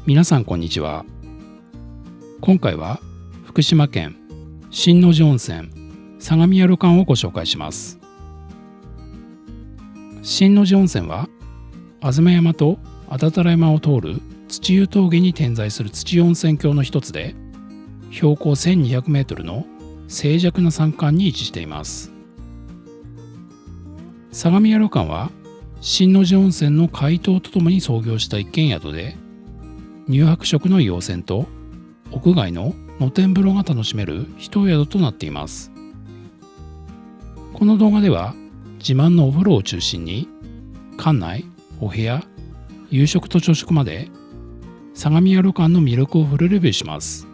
皆さんこんにちは。今回は福島県新野寺温泉相模屋旅館をご紹介します。新野寺温泉は東山と安達太良山を通る土湯峠に点在する土湯温泉郷の一つで、標高1200メートルの静寂な山間に位置しています。相模屋旅館は新野寺温泉の開湯とともに創業した一軒宿で、乳白色の硫黄泉と屋外の露天風呂が楽しめる一宿となっています。この動画では自慢のお風呂を中心に、館内、お部屋、夕食と朝食まで相模屋旅館の魅力をフルレビューします。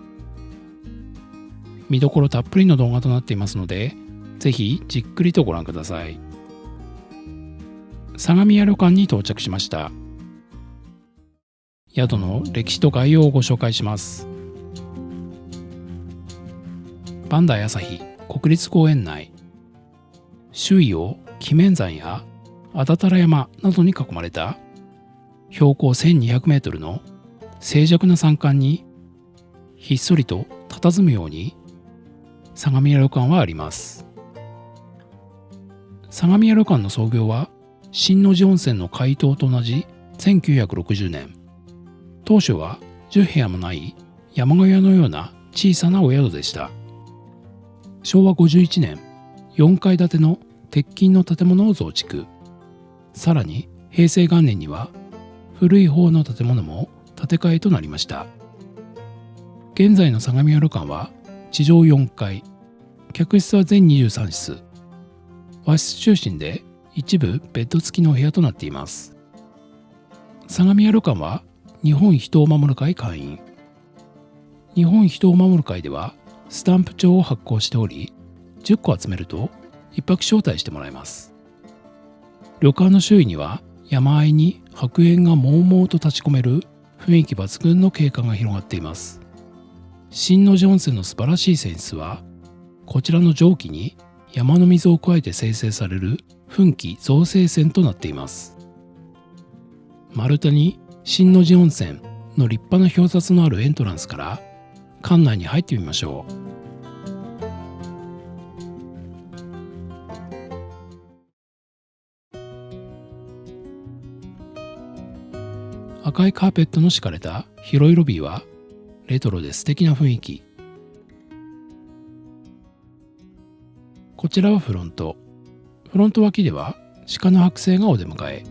見どころたっぷりの動画となっていますので、ぜひじっくりとご覧ください。相模屋旅館に到着しました。宿の歴史と概要をご紹介します。磐梯朝日国立公園内、周囲を鬼面山や安達太良山などに囲まれた標高1200メートルの静寂な山間に、ひっそりと佇むように相模屋旅館はあります。相模屋旅館の創業は新野寺温泉の開湯と同じ1960年。当初は10部屋もない山小屋のような小さなお宿でした。昭和51年、4階建ての鉄筋の建物を増築。さらに平成元年には古い方の建物も建て替えとなりました。現在の相模屋旅館は地上4階、客室は全23室、和室中心で一部ベッド付きのお部屋となっています。相模屋旅館は日本人を守る会会員。日本人を守る会ではスタンプ帳を発行しており、10個集めると一泊招待してもらえます。旅館の周囲には山あいに白煙がもうもうと立ち込める雰囲気抜群の景観が広がっています。新野寺温泉の素晴らしい泉質は、こちらの蒸気に山の水を加えて生成される噴気造成泉となっています。丸太に新野寺温泉の立派な表札のあるエントランスから館内に入ってみましょう。赤いカーペットの敷かれた広いロビーはレトロで素敵な雰囲気。こちらはフロント。フロント脇では鹿の剥製がお出迎え。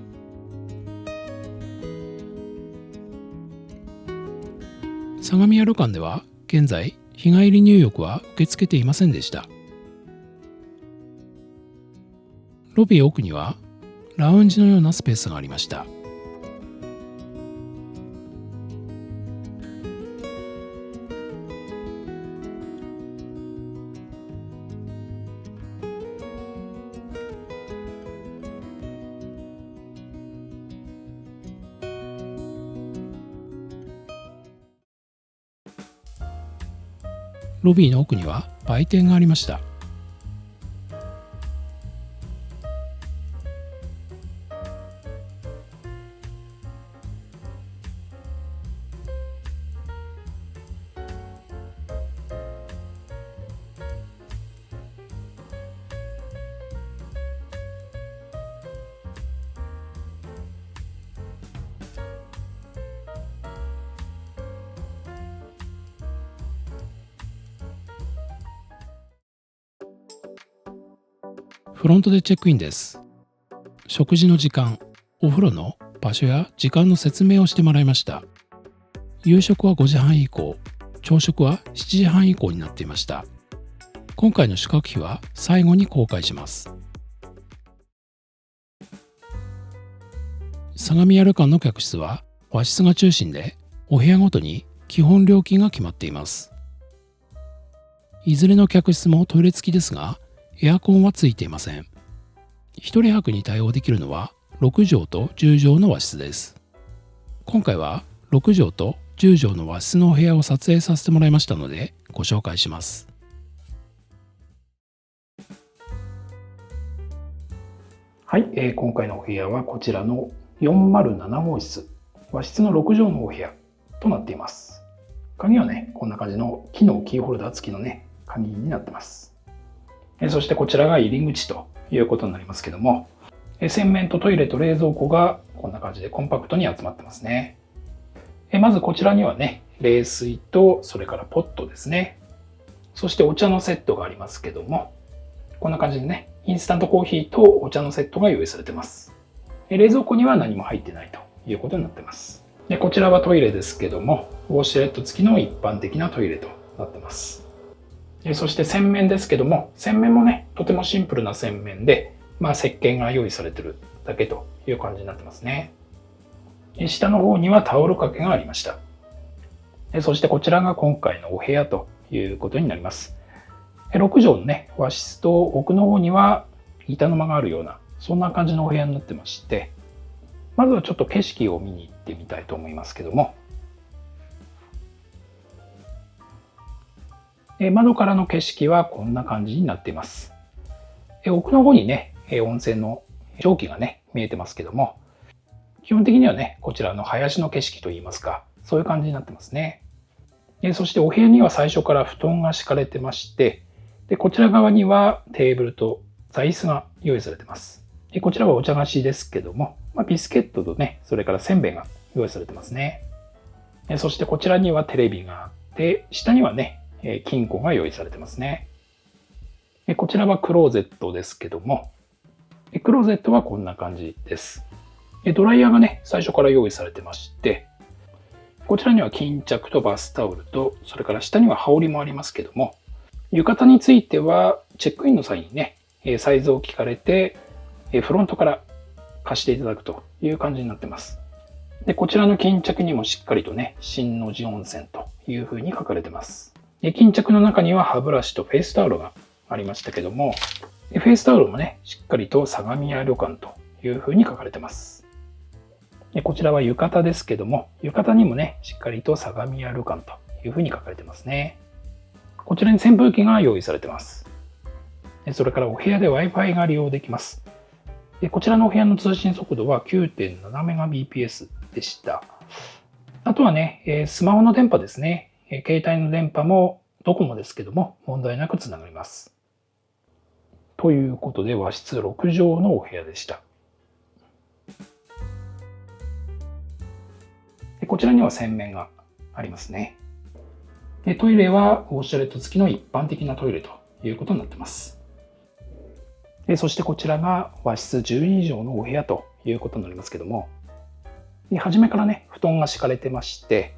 相模屋旅館では現在日帰り入浴は受け付けていませんでした。ロビー奥にはラウンジのようなスペースがありました。ロビーの奥には売店がありました。フロントでチェックインです。食事の時間、お風呂の場所や時間の説明をしてもらいました。夕食は5時半以降、朝食は7時半以降になっていました。今回の宿泊費は最後に公開します。相模屋旅館の客室は和室が中心で、お部屋ごとに基本料金が決まっています。いずれの客室もトイレ付きですが、エアコンはついていません。一人泊に対応できるのは6畳と10畳の和室です。今回は6畳と10畳の和室のお部屋を撮影させてもらいましたのでご紹介します。はい、今回のお部屋はこちらの407号室、和室の6畳のお部屋となっています。鍵はね、こんな感じの木のキーホルダー付きのね、鍵になってます。そしてこちらが入り口ということになりますけども、洗面とトイレと冷蔵庫がこんな感じでコンパクトに集まってますね。まずこちらにはね、冷水とそれからポットですね。そしてお茶のセットがありますけども、こんな感じでね、インスタントコーヒーとお茶のセットが用意されてます。冷蔵庫には何も入ってないということになってます。でこちらはトイレですけども、ウォシュレット付きの一般的なトイレとなってます。そして洗面ですけども、洗面もね、とてもシンプルな洗面で、石鹸が用意されてるだけという感じになってますね。下の方にはタオル掛けがありました。そしてこちらが今回のお部屋ということになります。6畳のね、和室と奥の方には板の間があるような、そんな感じのお部屋になってまして、まずはちょっと景色を見に行ってみたいと思いますけども、窓からの景色はこんな感じになっています。奥の方にね、温泉の蒸気がね、見えてますけども、基本的にはね、こちらの林の景色といいますか、そういう感じになってますね。そしてお部屋には最初から布団が敷かれてまして、でこちら側にはテーブルと座椅子が用意されてます。こちらはお茶菓子ですけども、ビスケットとね、それからせんべいが用意されてますね。そしてこちらにはテレビがあって、下にはね、金庫が用意されてますね。こちらはクローゼットですけども、クローゼットはこんな感じです。ドライヤーがね、最初から用意されてまして、こちらには巾着とバスタオルと、それから下には羽織もありますけども、浴衣についてはチェックインの際にね、サイズを聞かれて、フロントから貸していただくという感じになってます。でこちらの巾着にもしっかりとね、新の字温泉というふうに書かれてます。巾着の中には歯ブラシとフェイスタオルがありましたけども、フェイスタオルもね、しっかりと相模屋旅館というふうに書かれてます。こちらは浴衣ですけども、浴衣にもね、しっかりと相模屋旅館というふうに書かれてますね。こちらに扇風機が用意されてます。それからお部屋で Wi-Fi が利用できます。こちらのお部屋の通信速度は 9.7Mbps でした。あとはね、スマホの電波ですね。携帯の電波もドコモですけども問題なくつながります。ということで和室6畳のお部屋でした。こちらには洗面がありますね。トイレはウォシュレット付きの一般的なトイレということになっています。そしてこちらが和室12畳のお部屋ということになりますけども、初めからね、布団が敷かれてまして、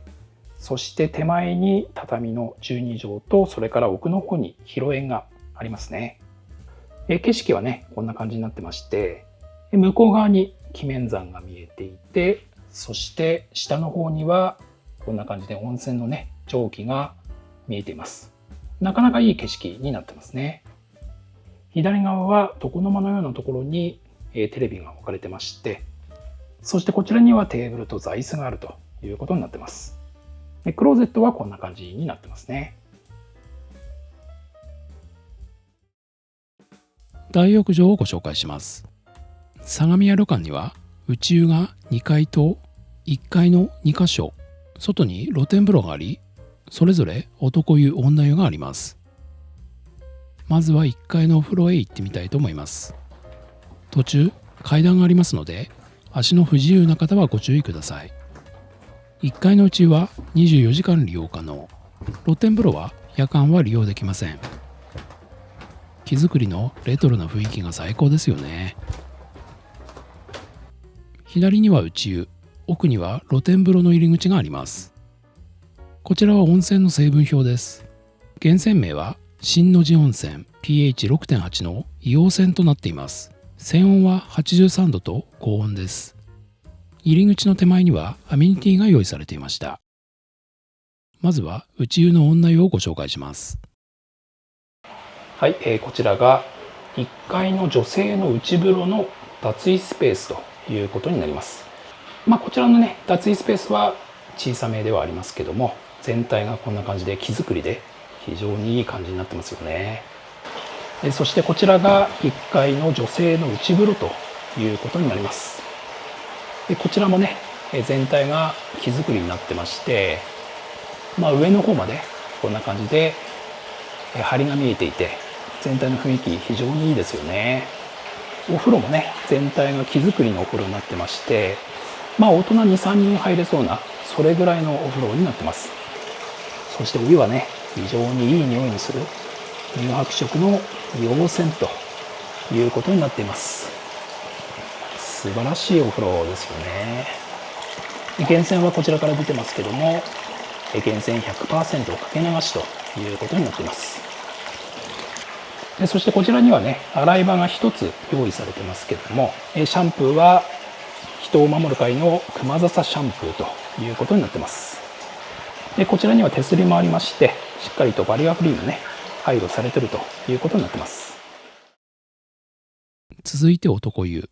そして手前に畳の12畳と、それから奥の方に広縁がありますね。景色はね、こんな感じになってまして、向こう側に鬼面山が見えていて、そして下の方にはこんな感じで温泉のね、蒸気が見えています。なかなかいい景色になってますね。左側は床の間のようなところにテレビが置かれてまして、そしてこちらにはテーブルと座椅子があるということになってます。クローゼットはこんな感じになってますね。大浴場をご紹介します。相模屋旅館には内湯が2階と1階の2カ所、外に露天風呂があり、それぞれ男湯女湯があります。まずは1階のお風呂へ行ってみたいと思います。途中階段がありますので、足の不自由な方はご注意ください。1階の内湯は24時間利用可能。露天風呂は夜間は利用できません。木造りのレトロな雰囲気が最高ですよね。左には内湯、奥には露天風呂の入り口があります。こちらは温泉の成分表です。源泉名は新の字温泉 pH6.8 の硫黄泉となっています。泉温は83度と高温です。入り口の手前にはアメニティが用意されていました。まずは内湯の女湯をご紹介します。はい、こちらが1階の女性の内風呂の脱衣スペースということになります。こちらのね、脱衣スペースは小さめではありますけども、全体がこんな感じで木造りで非常にいい感じになってますよね。そしてこちらが1階の女性の内風呂ということになります。こちらもね、全体が木造りになってまして、上の方までこんな感じで梁が見えていて、全体の雰囲気非常にいいですよね。お風呂もね、全体が木造りのお風呂になってまして、大人 2,3 人入れそうなそれぐらいのお風呂になってます。そしてお湯はね、非常にいい匂いのする乳白色の硫黄泉ということになっています。素晴らしいお風呂ですよね。源泉はこちらから出てますけども、源泉 100% かけ流しということになっています。そしてこちらにはね、洗い場が一つ用意されてますけれども、シャンプーは人を守る会の熊笹シャンプーということになってます。でこちらには手すりもありまして、しっかりとバリアフリーのね、配慮されているということになってます。続いて男湯。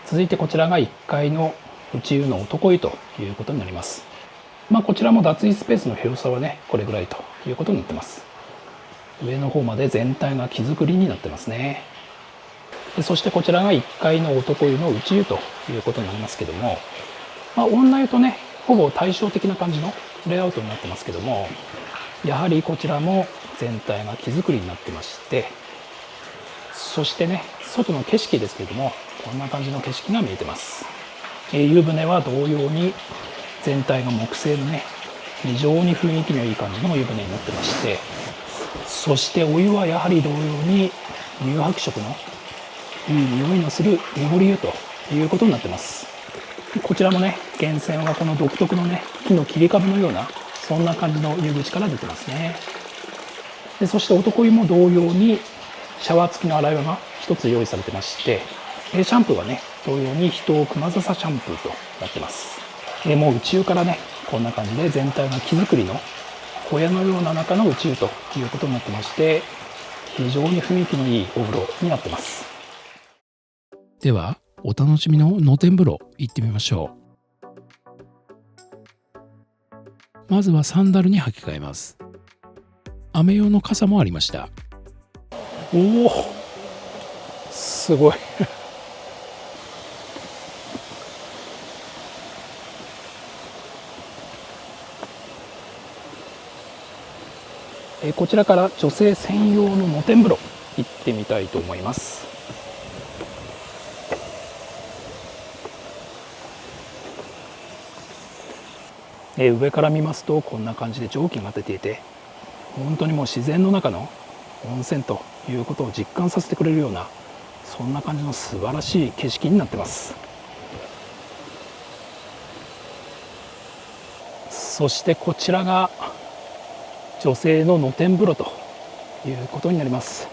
続いてこちらが1階の内湯の男湯ということになります。こちらも脱衣スペースの広さはね、これぐらいということになってます。上の方まで全体が木造りになってますね。そしてこちらが1階の男湯の内湯ということになりますけども、女湯とね、ほぼ対照的な感じのレイアウトになってますけども、やはりこちらも全体が木造りになってまして、そしてね、外の景色ですけれども、こんな感じの景色が見えてます。湯船は同様に全体が木製のね、非常に雰囲気のいい感じの湯船になってまして、そしてお湯はやはり同様に乳白色のいい匂いのする濁り湯ということになってます。こちらもね、源泉はこの独特のね、木の切り株のようなそんな感じの湯口から出てますね。でそして男湯も同様にシャワー付きの洗い場が一つ用意されてまして、シャンプーはね、同様に人を熊笹シャンプーとなってます。もう内湯からね、こんな感じで全体が木造りの小屋のような中の内湯ということになってまして、非常に雰囲気のいいお風呂になってます。ではお楽しみの露天風呂行ってみましょう。まずはサンダルに履き替えます。雨用の傘もありました。おお、すごいこちらから女性専用の露天風呂行ってみたいと思います。上から見ますとこんな感じで蒸気が出ていて、本当にもう自然の中の温泉ということを実感させてくれるような、そんな感じの素晴らしい景色になってます。そしてこちらが女性の露天風呂ということになります。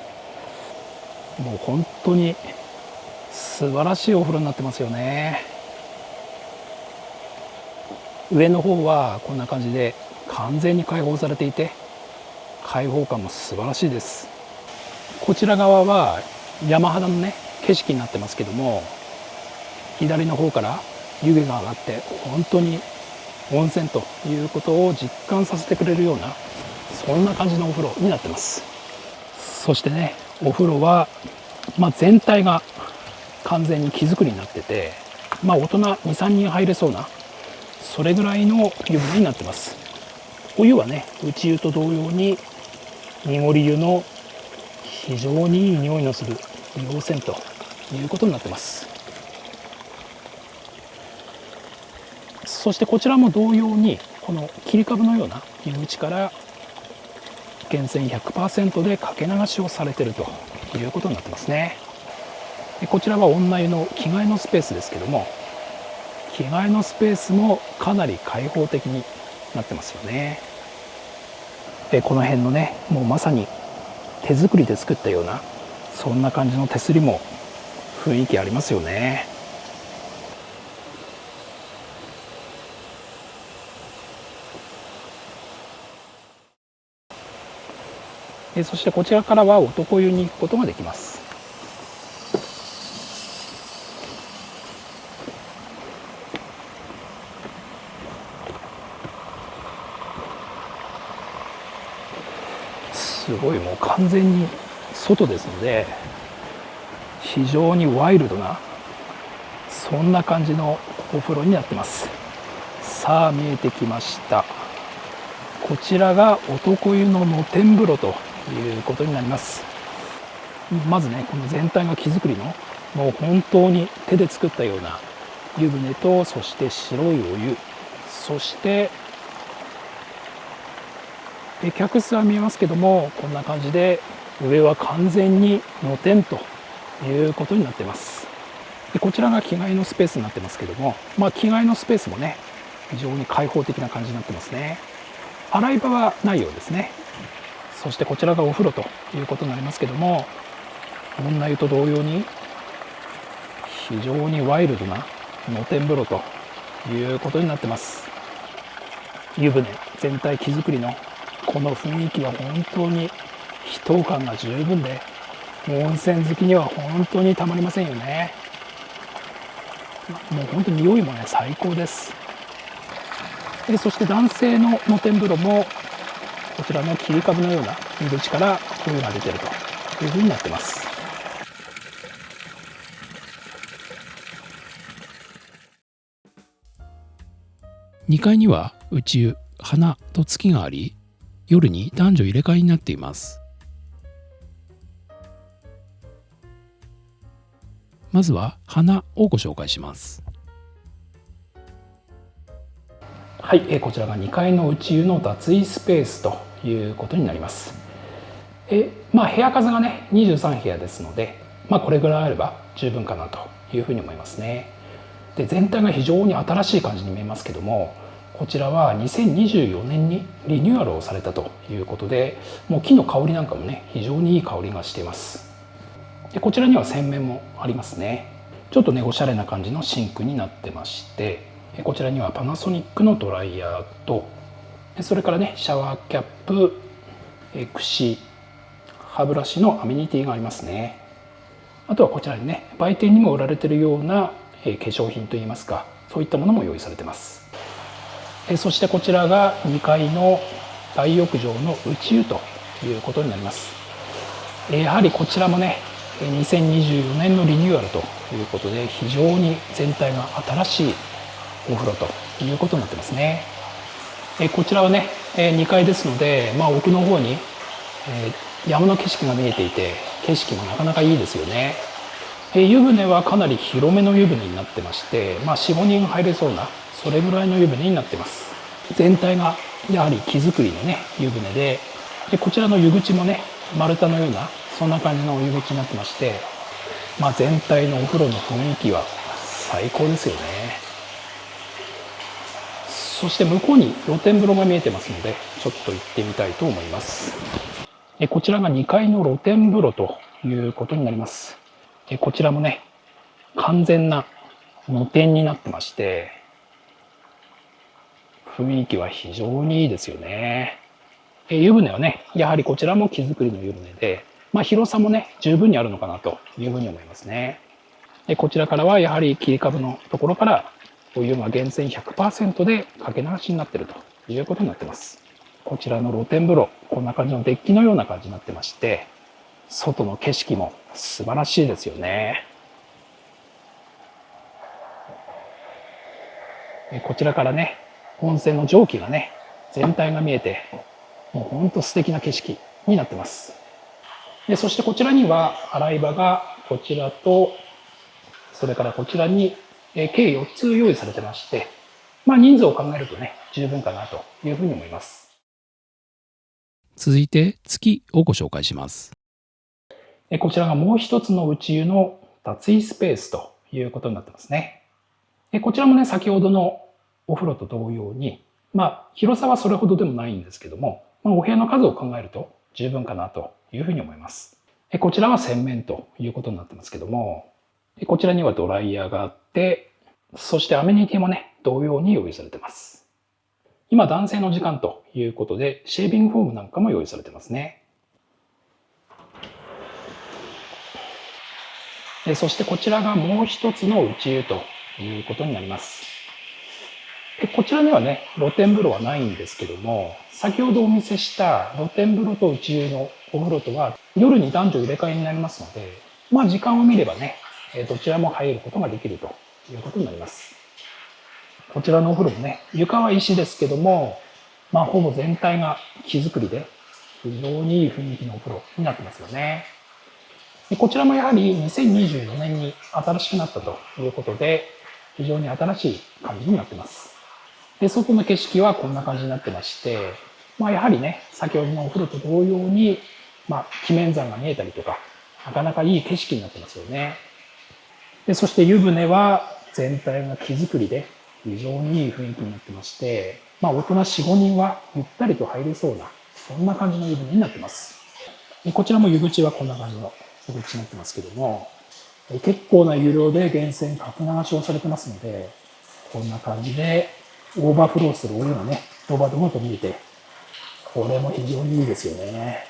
もう本当に素晴らしいお風呂になってますよね。上の方はこんな感じで完全に開放されていて、開放感も素晴らしいです。こちら側は山肌のね、景色になってますけども、左の方から湯気が上がって本当に温泉ということを実感させてくれるような、そんな感じのお風呂になってます。そしてね、お風呂は、全体が完全に木造りになってて、大人 2,3 人入れそうなそれぐらいの湯船になってます。お湯はね、内湯と同様に濁り湯の非常にいい匂いのする硫黄泉ということになってます。そしてこちらも同様にこの切り株のような湯口から源泉 100% でかけ流しをされているということになってますね。こちらは女湯の着替えのスペースですけども、着替えのスペースもかなり開放的になってますよね。この辺のね、もうまさに手作りで作ったようなそんな感じの手すりも雰囲気ありますよね。そしてこちらからは男湯に行くことができます。すごい、もう完全に外ですので、非常にワイルドなそんな感じのお風呂になってます。さあ見えてきました。こちらが男湯の露天風呂ということになります。まずね、この全体が木造りのもう本当に手で作ったような湯船と、そして白いお湯、そして客室は見えますけども、こんな感じで上は完全に露天ということになっています。でこちらが着替えのスペースになってますけども、着替えのスペースもね非常に開放的な感じになってますね。洗い場はないようですね。そしてこちらがお風呂ということになりますけども、女湯と同様に非常にワイルドな露天風呂ということになってます。湯船全体木造りのこの雰囲気は本当に秘湯感が十分で、温泉好きには本当にたまりませんよね。もう本当に匂いもね最高です。そして男性の露天風呂もこちらの切り株のような入り口からお湯が出ているというふうになってます。2階には内湯、花と月があり、夜に男女入れ替えになっています。まずは花をご紹介します。はい、こちらが2階の内湯の脱衣スペースということになります。部屋数がね23部屋ですので、これぐらいあれば十分かなというふうに思いますね。で全体が非常に新しい感じに見えますけども、こちらは2024年にリニューアルをされたということで、もう木の香りなんかもね非常にいい香りがしています。でこちらには洗面もありますね。ちょっとねおしゃれな感じのシンクになってまして、こちらにはパナソニックのドライヤーと、それからねシャワーキャップ、櫛、歯ブラシのアメニティがありますね。あとはこちらにね売店にも売られているような化粧品といいますか、そういったものも用意されています。そしてこちらが2階の大浴場の内湯ということになります。やはりこちらもね2024年のリニューアルということで、非常に全体が新しいお風呂ということになってますね。こちらはね2階ですので、奥の方に山の景色が見えていて、景色もなかなかいいですよね。湯船はかなり広めの湯船になってまして、4、5人入れそうなそれぐらいの湯船になってます。全体がやはり木造りのね湯船で、こちらの湯口もね丸太のようなそんな感じのお湯口になってまして、全体のお風呂の雰囲気は最高ですよね。そして向こうに露天風呂が見えてますので、ちょっと行ってみたいと思います。こちらが2階の露天風呂ということになります。こちらもね完全な露天になってまして、雰囲気は非常にいいですよね。湯船はねやはりこちらも木造りの湯船で、広さもね十分にあるのかなというふうに思いますね。こちらからはやはり切り株のところからお湯が源泉 100% でかけ流しになっているということになっています。こちらの露天風呂、こんな感じのデッキのような感じになってまして、外の景色も素晴らしいですよね。こちらからね温泉の蒸気がね全体が見えて、もうほんと素敵な景色になってます。そしてこちらには洗い場がこちらと、それからこちらに計4つ用意されてまして、人数を考えるとね十分かなというふうに思います。続いて月をご紹介します。こちらがもう一つの内湯の脱衣スペースということになってますね。こちらもね先ほどのお風呂と同様に、広さはそれほどでもないんですけども、お部屋の数を考えると十分かなというふうに思います。こちらは洗面ということになってますけども、こちらにはドライヤーがあって、そしてアメニティもね同様に用意されてます。今男性の時間ということでシェービングフォームなんかも用意されてますね。そしてこちらがもう一つの内湯ということになります。こちらにはね露天風呂はないんですけども、先ほどお見せした露天風呂と内湯のお風呂とは夜に男女入れ替えになりますので、時間を見ればねどちらも入ることができるということになります。こちらのお風呂もね、床は石ですけども、ほぼ全体が木造りで非常にいい雰囲気のお風呂になってますよね。でこちらもやはり2024年に新しくなったということで、非常に新しい感じになってます。で、外の景色はこんな感じになってまして、やはりね、先ほどのお風呂と同様に、鬼面山が見えたりとか、なかなかいい景色になってますよね。で、そして湯船は全体が木造りで非常にいい雰囲気になってまして、大人4、5人はゆったりと入れそうな、そんな感じの湯船になってます。でこちらも湯口はこんな感じの湯口になってますけども、結構な湯量で源泉かけ流しをされてますので、こんな感じでオーバーフローするお湯がね、ドバドバと見えて、これも非常にいいですよね。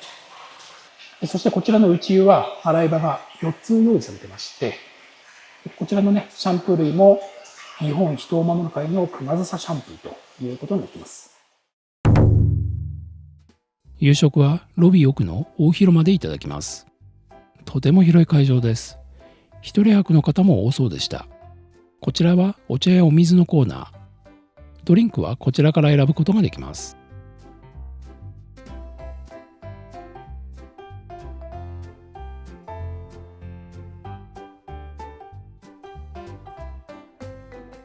そしてこちらの内湯は洗い場が4つ用意されてまして、こちらのね、シャンプー類も日本人を守る会の熊笹シャンプーということになっています。夕食はロビー奥の大広間でいただきます。とても広い会場です。一人泊の方も多そうでした。こちらはお茶やお水のコーナー。ドリンクはこちらから選ぶことができます。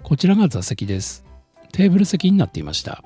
こちらが座席です。テーブル席になっていました。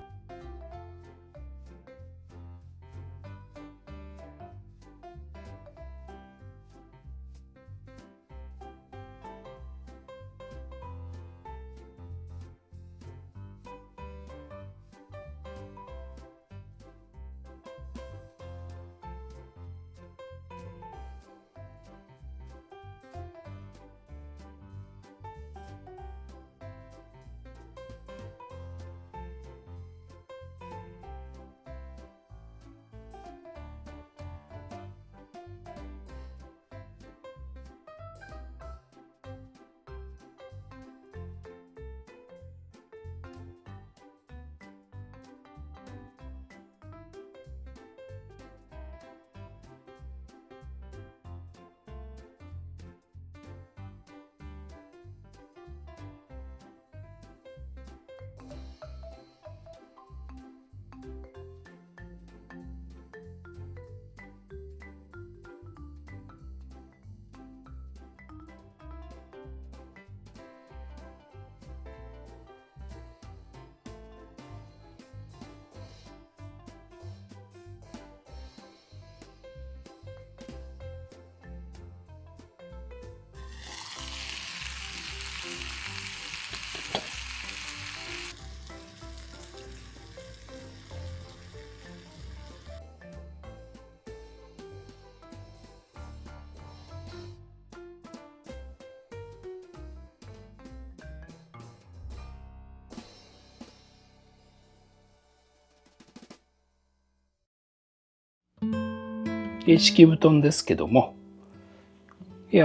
敷布団ですけども、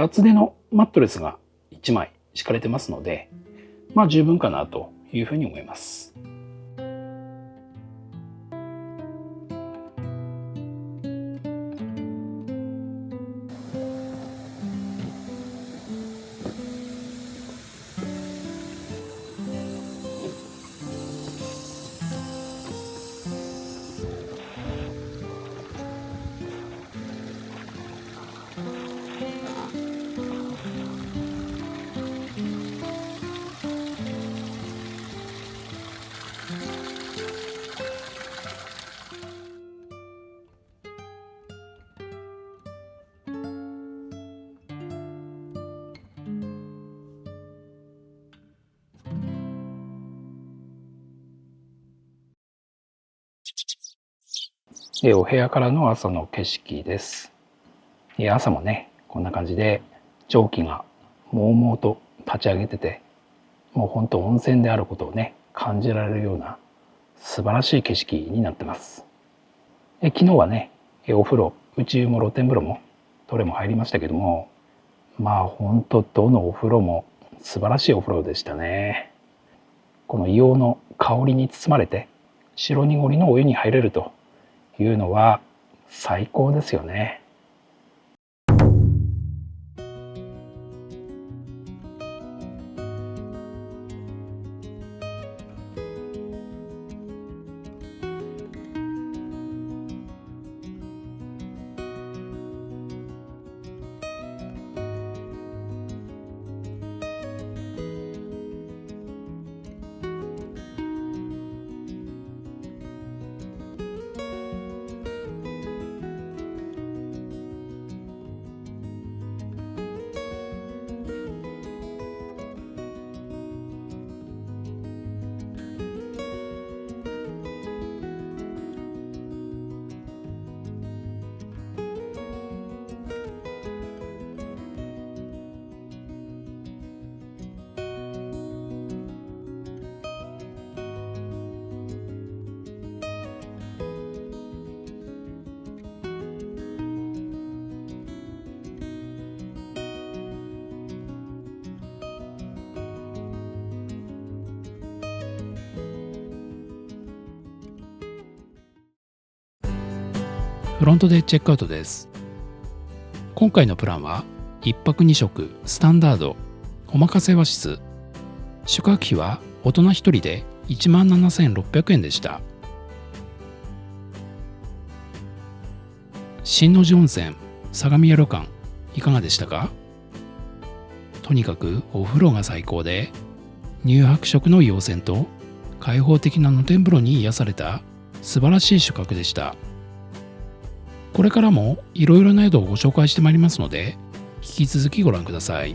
厚手のマットレスが1枚敷かれてますので、十分かなというふうに思います。お部屋からの朝の景色です。朝もね、こんな感じで蒸気がもうもうと立ち上げてて、もう本当温泉であることをね、感じられるような素晴らしい景色になってます。昨日はね、お風呂、内湯も露天風呂もどれも入りましたけども、本当どのお風呂も素晴らしいお風呂でしたね。この硫黄の香りに包まれて白濁りのお湯に入れるというのは最高ですよね。フロントでチェックアウトです。今回のプランは1泊2食スタンダードおまかせ和室、宿泊費は大人1人で17,600円でした。新の字温泉相模屋旅館いかがでしたか？とにかくお風呂が最高で、乳白色の硫黄泉と開放的な露天風呂に癒された素晴らしい宿泊でした。これからもいろいろな宿をご紹介してまいりますので、引き続きご覧ください。